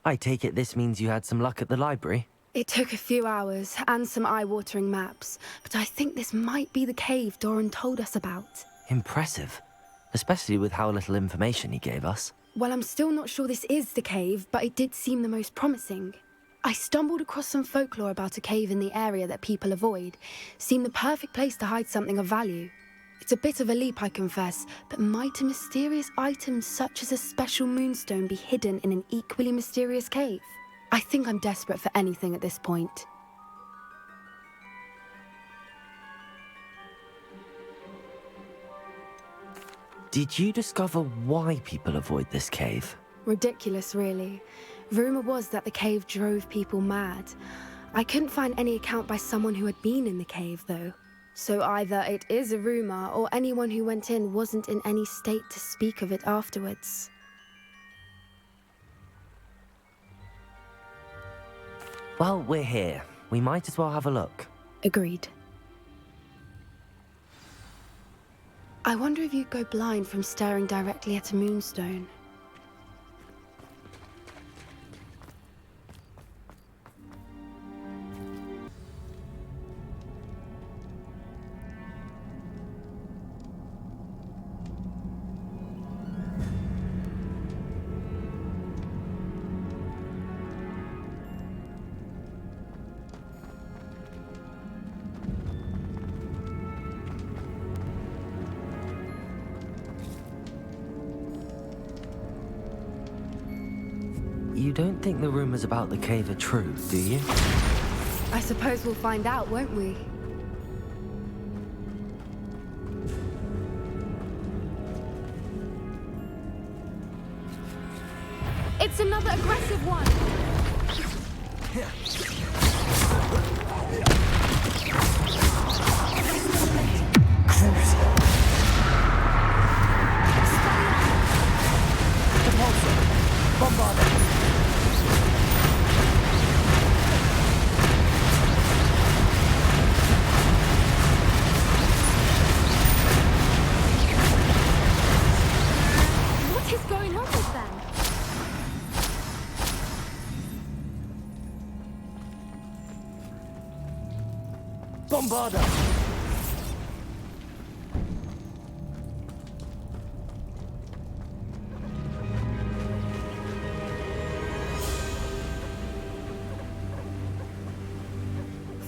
I take it this means you had some luck at the library? It took a few hours and some eye-watering maps, but I think this might be the cave Doran told us about. Impressive. Especially with how little information he gave us. Well, I'm still not sure this is the cave, but it did seem the most promising. I stumbled across some folklore about a cave in the area that people avoid. Seemed the perfect place to hide something of value. It's a bit of a leap, I confess, but might a mysterious item such as a special moonstone be hidden in an equally mysterious cave? I think I'm desperate for anything at this point. Did you discover why people avoid this cave? Ridiculous, really. Rumour was that the cave drove people mad. I couldn't find any account by someone who had been in the cave, though. So either it is a rumour, or anyone who went in wasn't in any state to speak of it afterwards. Well, we're here. We might as well have a look. Agreed. I wonder if you'd go blind from staring directly at a moonstone. You don't think the rumors about the cave are true, do you? I suppose we'll find out, won't we? It's another aggressive one! What is going on with them? Bombarda!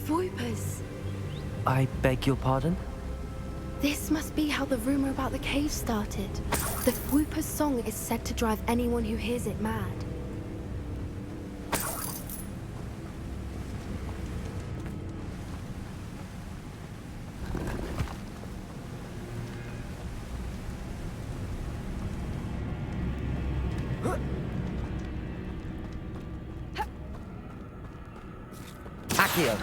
Voipers. I beg your pardon? This must be how the rumor about the cave started. The Whooper's song is said to drive anyone who hears it mad. Accio!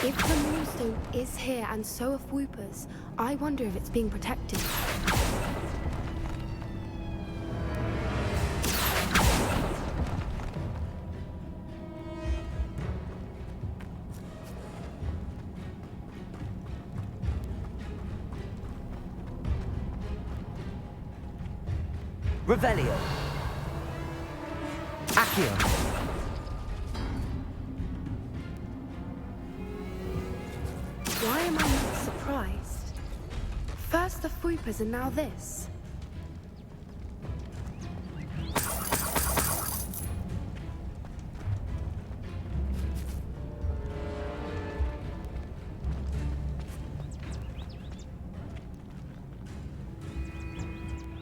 If the moonstone is here and so are Whoopers, I wonder if it's being protected. Revelio! Accio! Why am I not surprised? First the Whoopers and now this.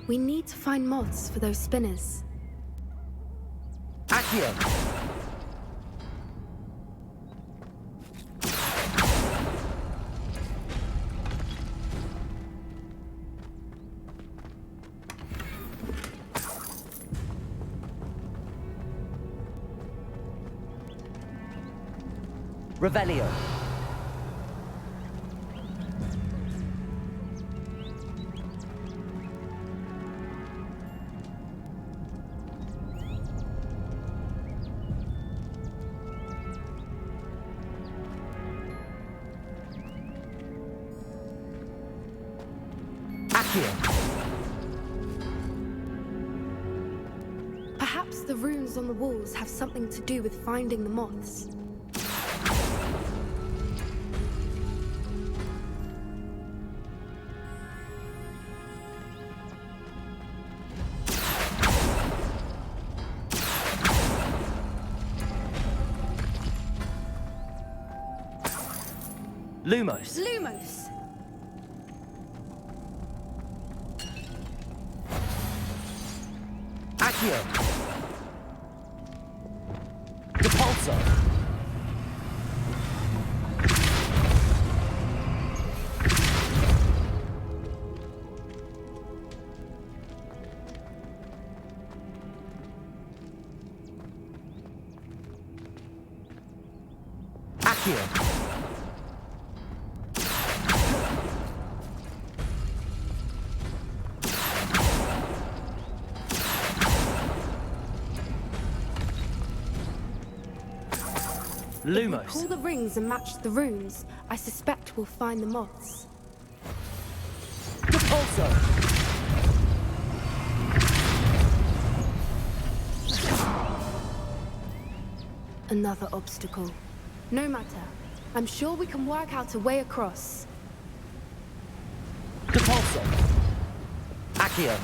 We need to find moths for those spinners. Accio! Revelio! Accio! the runes on the walls have something to do with finding the moths. Lumos. Lumos! Accio. Depulso. Accio. Lumos. Pull the rings and match the runes. I suspect we'll find the moths. Depulso. Another obstacle. No matter. I'm sure we can work out a way across. Depulso. Accio.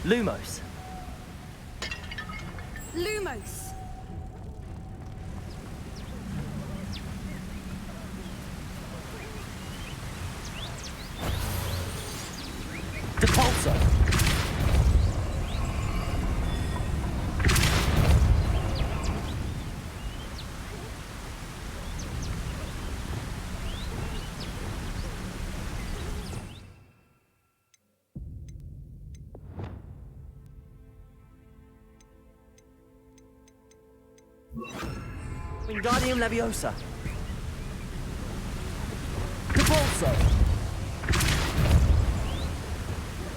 Lumos. Lumos! Depulso. Wingardium Leviosa. Depulso.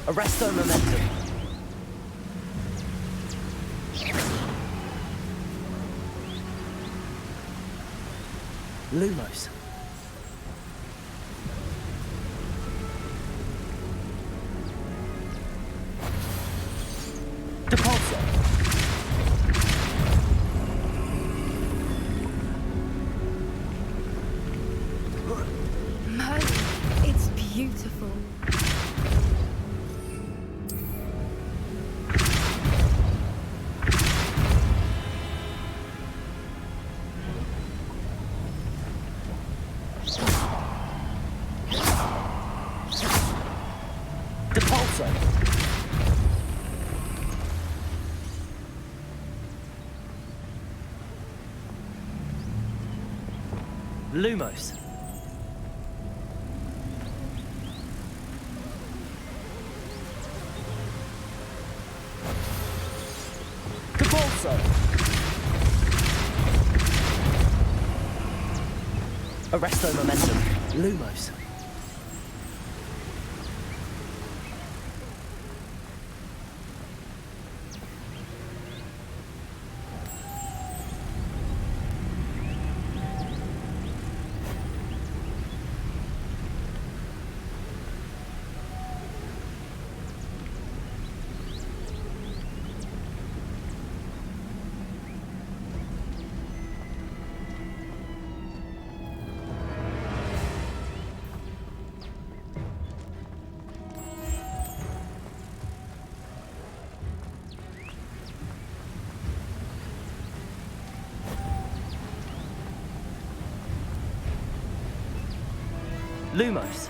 Arresto Momentum. Lumos. Depulso. Merlin, it's beautiful. Depulso. Lumos. Depulso. Arresto Momentum. Lumos. Lumos.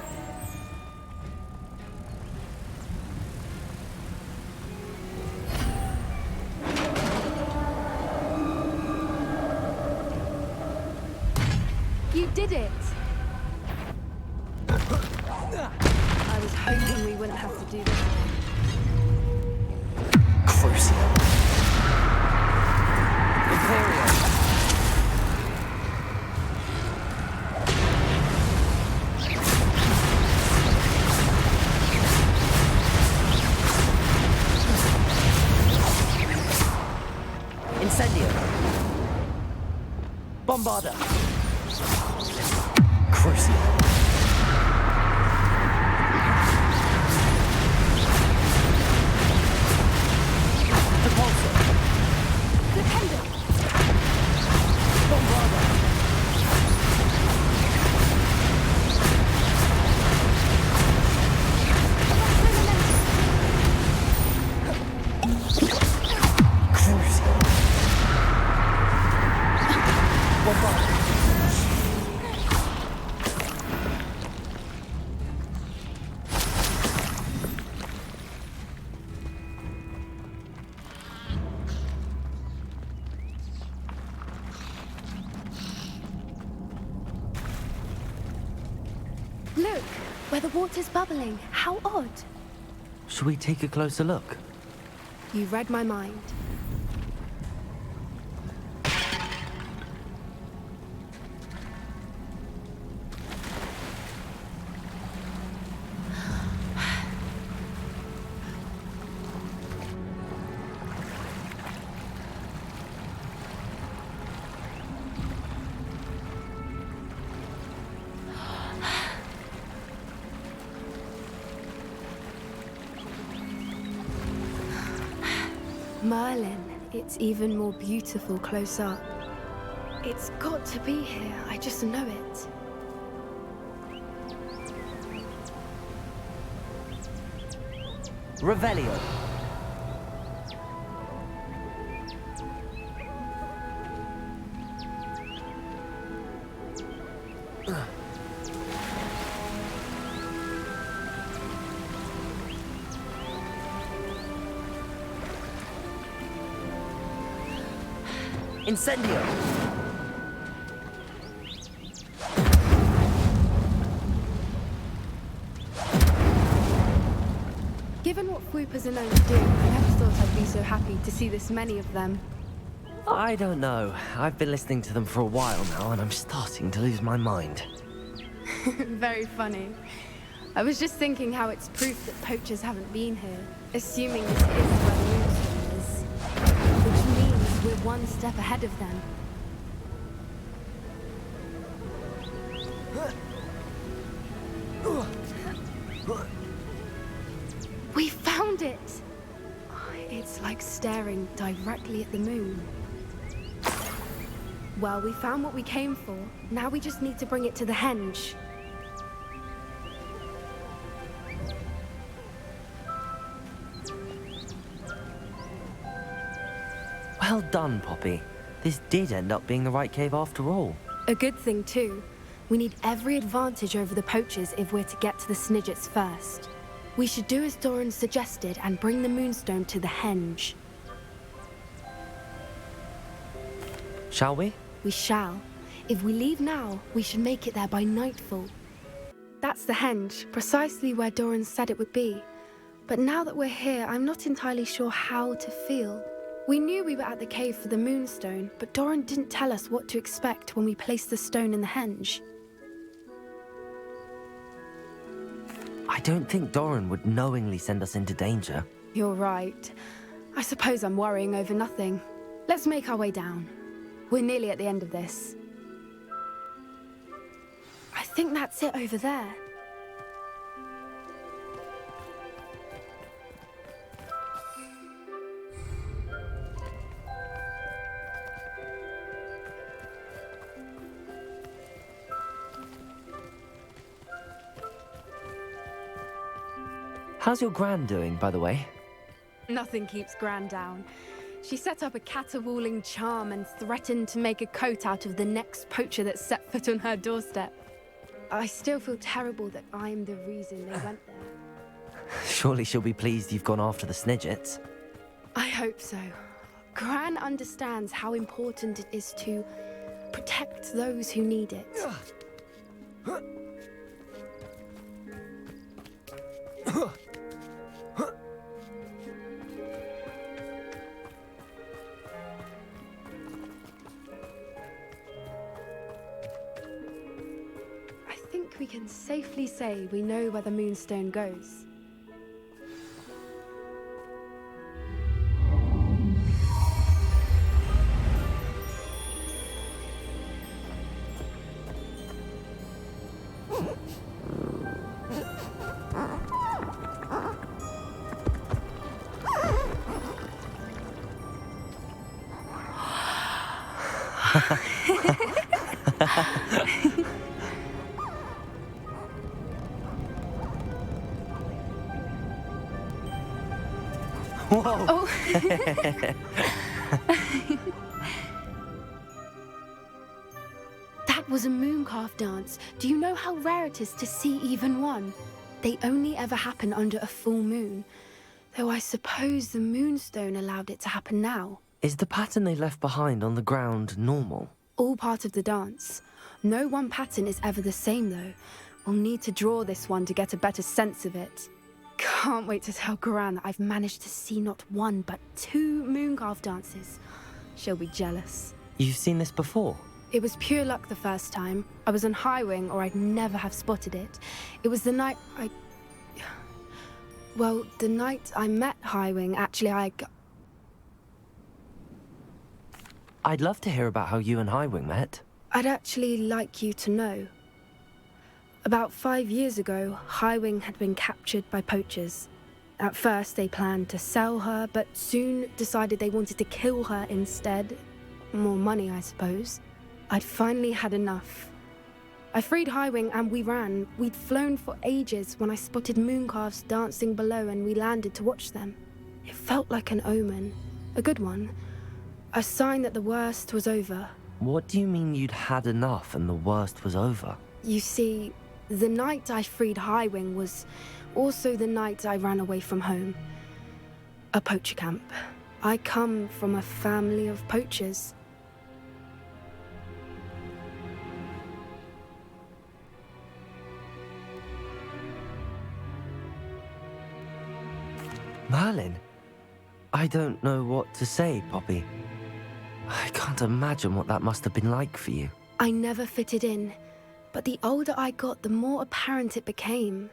You did it! I was hoping we wouldn't have to do this again. Crucio. Imperium. Bombarder! Crucial. Repulsor! Dependent! Bombarder! Crucial. Bombarder! Look, where the water's bubbling. How odd. Shall we take a closer look? You read my mind. Merlin, it's even more beautiful close up. It's got to be here, I just know it. Revelio. Incendio! Given what swoopers are known to do, I never thought I'd be so happy to see this many of them. I don't know. I've been listening to them for a while now, and I'm starting to lose my mind. Very funny. I was just thinking how it's proof that poachers haven't been here, assuming this is where the moonstone is. Which means we're one step ahead of them. We found it! It's like staring directly at the moon. Well, we found what we came for. Now we just need to bring it to the henge. Well done, Poppy. This did end up being the right cave after all. A good thing, too. We need every advantage over the poachers if we're to get to the Snidgets first. We should do as Doran suggested and bring the moonstone to the henge. Shall we? We shall. If we leave now, we should make it there by nightfall. That's the henge, precisely where Doran said it would be. But now that we're here, I'm not entirely sure how to feel. We knew we were at the cave for the moonstone, but Doran didn't tell us what to expect when we placed the stone in the henge. I don't think Doran would knowingly send us into danger. You're right. I suppose I'm worrying over nothing. Let's make our way down. We're nearly at the end of this. I think that's it over there. How's your Gran doing, by the way? Nothing keeps Gran down. She set up a caterwauling charm and threatened to make a coat out of the next poacher that set foot on her doorstep. I still feel terrible that I'm the reason they went there. Surely she'll be pleased you've gone after the Snidgets. I hope so. Gran understands how important it is to protect those who need it. I think we can safely say we know where the moonstone goes. Whoa! Oh. That was a mooncalf dance. Do you know how rare it is to see even one? They only ever happen under a full moon. Though I suppose the moonstone allowed it to happen now. Is the pattern they left behind on the ground normal? All part of the dance. No one pattern is ever the same, though. We'll need to draw this one to get a better sense of it. Can't wait to tell Gran that I've managed to see not one, but 2 mooncalf dances. She'll be jealous. You've seen this before? It was pure luck the first time. I was on Highwing, or I'd never have spotted it. It was the night Well, the night I met Highwing, actually, I'd love to hear about how you and Highwing met. I'd actually like you to know. About 5 years ago, Highwing had been captured by poachers. At first, they planned to sell her, but soon decided they wanted to kill her instead. More money, I suppose. I'd finally had enough. I freed Highwing and we ran. We'd flown for ages when I spotted mooncalves dancing below and we landed to watch them. It felt like an omen. A good one. A sign that the worst was over. What do you mean you'd had enough and the worst was over? You see, the night I freed Highwing was also the night I ran away from home. A poacher camp. I come from a family of poachers. Merlin? I don't know what to say, Poppy. I can't imagine what that must have been like for you. I never fitted in, but the older I got, the more apparent it became.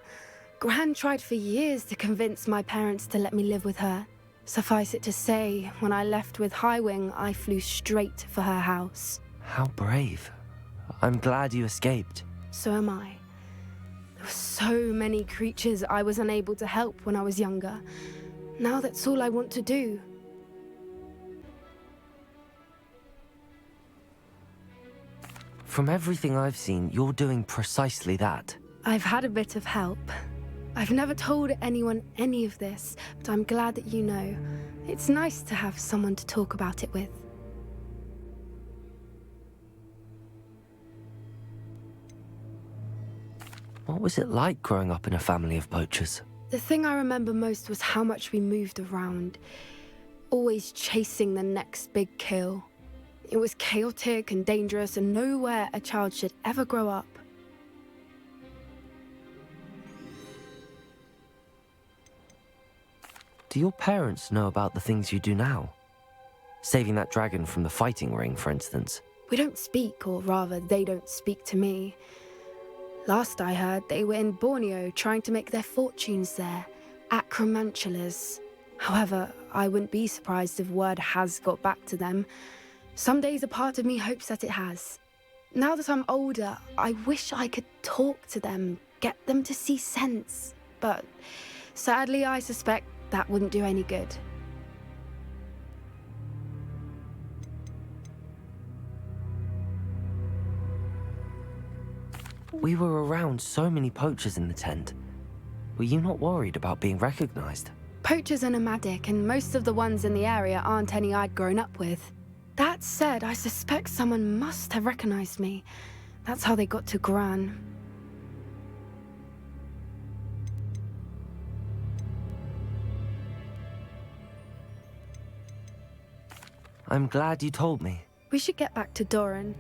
Gran tried for years to convince my parents to let me live with her. Suffice it to say, when I left with Highwing, I flew straight for her house. How brave. I'm glad you escaped. So am I. There were so many creatures I was unable to help when I was younger. Now that's all I want to do. From everything I've seen, you're doing precisely that. I've had a bit of help. I've never told anyone any of this, but I'm glad that you know. It's nice to have someone to talk about it with. What was it like growing up in a family of poachers? The thing I remember most was how much we moved around, always chasing the next big kill. It was chaotic and dangerous, and nowhere a child should ever grow up. Do your parents know about the things you do now? Saving that dragon from the fighting ring, for instance. We don't speak, or rather, they don't speak to me. Last I heard, they were in Borneo trying to make their fortunes there, acromantulas. However, I wouldn't be surprised if word has got back to them. Some days a part of me hopes that it has. Now that I'm older, I wish I could talk to them, get them to see sense. But sadly, I suspect that wouldn't do any good. We were around so many poachers in the tent. Were you not worried about being recognized? Poachers are nomadic, and most of the ones in the area aren't any I'd grown up with. That said, I suspect someone must have recognized me. That's how they got to Gran. I'm glad you told me. We should get back to Doran.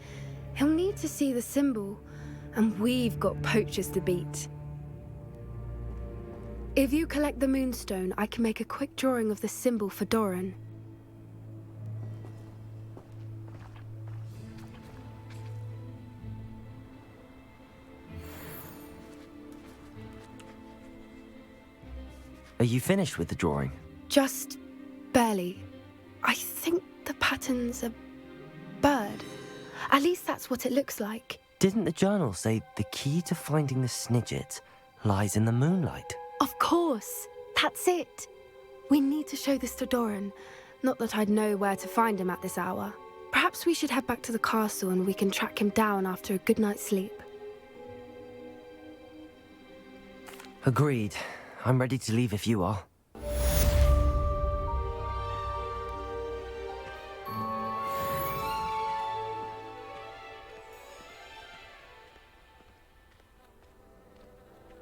He'll need to see the symbol, and we've got poachers to beat. If you collect the moonstone, I can make a quick drawing of the symbol for Doran. Are you finished with the drawing? Just barely. I think the pattern's a bird. At least that's what it looks like. Didn't the journal say the key to finding the Snidget lies in the moonlight? Of course. That's it. We need to show this to Doran. Not that I'd know where to find him at this hour. Perhaps we should head back to the castle and we can track him down after a good night's sleep. Agreed. I'm ready to leave if you are.